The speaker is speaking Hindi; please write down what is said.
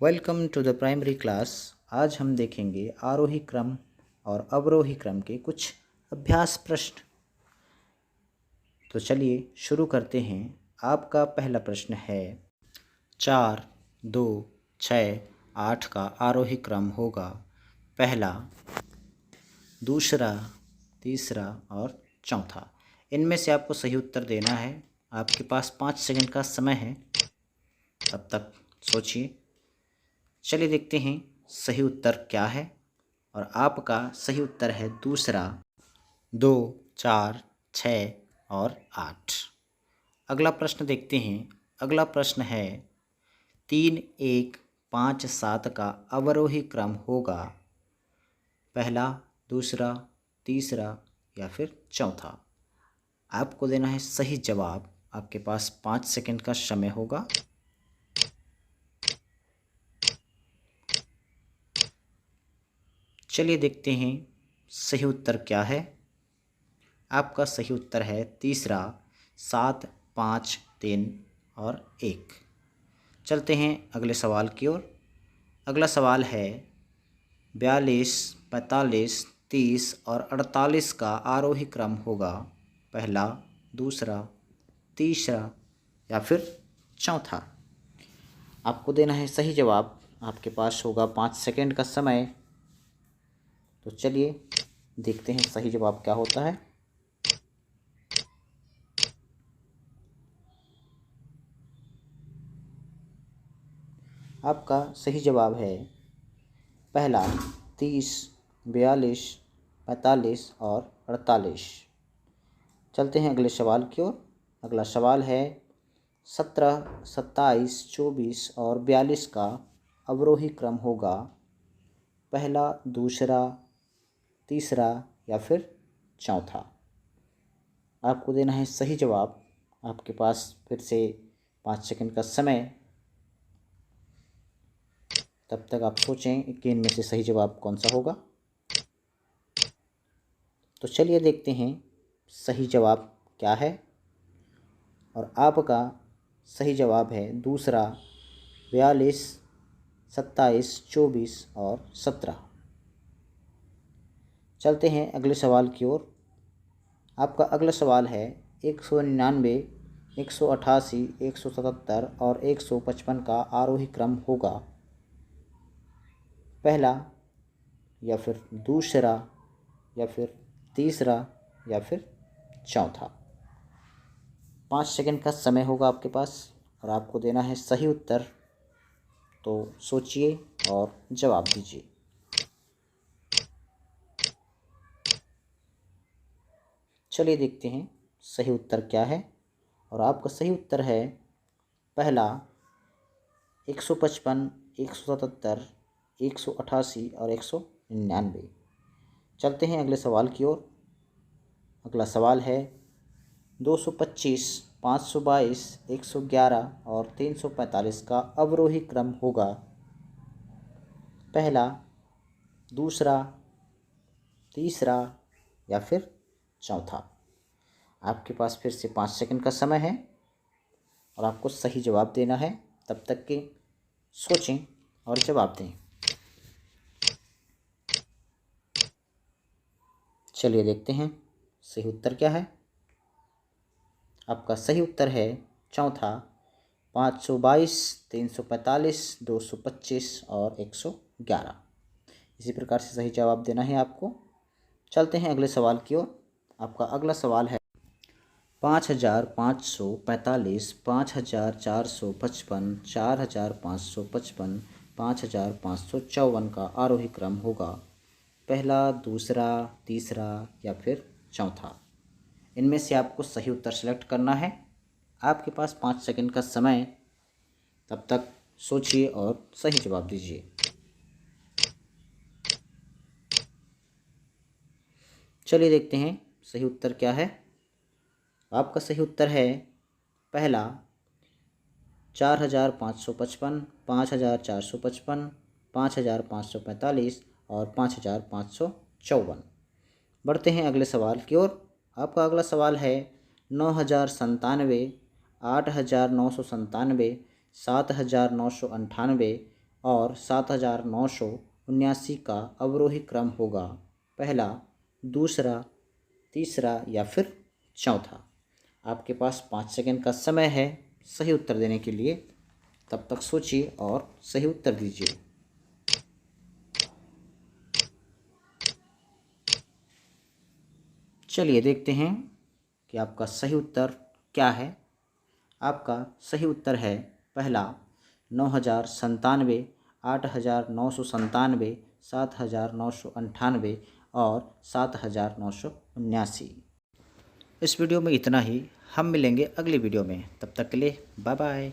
Welcome to the primary class. आज हम देखेंगे आरोही क्रम और अवरोही क्रम के कुछ अभ्यास प्रश्न। तो चलिए शुरू करते हैं। आपका पहला प्रश्न है 4, 2, 6, 8 का आरोही क्रम होगा पहला, दूसरा, तीसरा और चौथा। इनमें से आपको सही उत्तर देना है। आपके पास 5 सेकंड का समय है, तब तक सोचिए। चलिए देखते हैं सही उत्तर क्या है। और आपका सही उत्तर है दूसरा, 2, 4, 6 और 8। अगला प्रश्न देखते हैं। अगला प्रश्न है 3, 1, 5, 7 का अवरोही क्रम होगा पहला, दूसरा, तीसरा या फिर चौथा। आपको देना है सही जवाब। आपके पास 5 सेकंड का समय होगा। चलिए देखते हैं सही उत्तर क्या है। आपका सही उत्तर है तीसरा, 7, 5, 3 और 1। चलते हैं अगले सवाल की ओर। अगला सवाल है 42, 45, 30 और 48 का आरोही क्रम होगा पहला, दूसरा, तीसरा या फिर चौथा। आपको देना है सही जवाब। आपके पास होगा 5 सेकंड का समय। तो चलिए देखते हैं सही जवाब क्या होता है। आपका सही जवाब है पहला, 30, 42, 45 और 48। चलते हैं अगले सवाल की ओर। अगला सवाल है 17, 27, 24 और 42 का अवरोही क्रम होगा पहला, दूसरा, तीसरा या फिर चौथा। आपको देना है सही जवाब। आपके पास फिर से 5 सेकंड का समय। तब तक आप सोचें कि इनमें से सही जवाब कौन सा होगा। तो चलिए देखते हैं सही जवाब क्या है। और आपका सही जवाब है दूसरा, 42, 27, 24 और 17। चलते हैं अगले सवाल की ओर। आपका अगला सवाल है 199, 188, 177 और 155 का आरोही क्रम होगा पहला या फिर दूसरा या फिर तीसरा या फिर चौथा। 5 सेकंड का समय होगा आपके पास और आपको देना है सही उत्तर। तो सोचिए और जवाब दीजिए। चलिए देखते हैं सही उत्तर क्या है। और आपका सही उत्तर है पहला, 155, 177, 188 और 199। चलते हैं अगले सवाल की ओर। अगला सवाल है 225, 522, 111 और 345 का अवरोही क्रम होगा पहला, दूसरा, तीसरा या फिर चौथा। आपके पास फिर से 5 सेकंड का समय है और आपको सही जवाब देना है। तब तक के सोचें और जवाब दें। चलिए देखते हैं सही उत्तर क्या है। आपका सही उत्तर है चौथा, 522, 345, 225 और 111। इसी प्रकार से सही जवाब देना है आपको। चलते हैं अगले सवाल की ओर। आपका अगला सवाल है 5545, 5455, 4555, 5554 का आरोही क्रम होगा पहला, दूसरा, तीसरा या फिर चौथा। इनमें से आपको सही उत्तर सेलेक्ट करना है। आपके पास 5 सेकंड का समय। तब तक सोचिए और सही जवाब दीजिए। चलिए देखते हैं सही उत्तर क्या है। आपका सही उत्तर है पहला, 4555, 5455, 5545 और 5554। बढ़ते हैं अगले सवाल की ओर। आपका अगला सवाल है 9097, 8997, 7998, और 7,979 का अवरोही क्रम होगा? पहला, दूसरा, तीसरा या फिर चौथा? आपके पास 5 सेकंड का समय है सही उत्तर देने के लिए। तब तक सोचिए और सही उत्तर दीजिए। चलिए देखते हैं कि आपका सही उत्तर क्या है। आपका सही उत्तर है पहला, 9,097, 8,997, 7,998 और 7,979। इस वीडियो में इतना ही। हम मिलेंगे अगली वीडियो में। तब तक के लिए बाय बाय।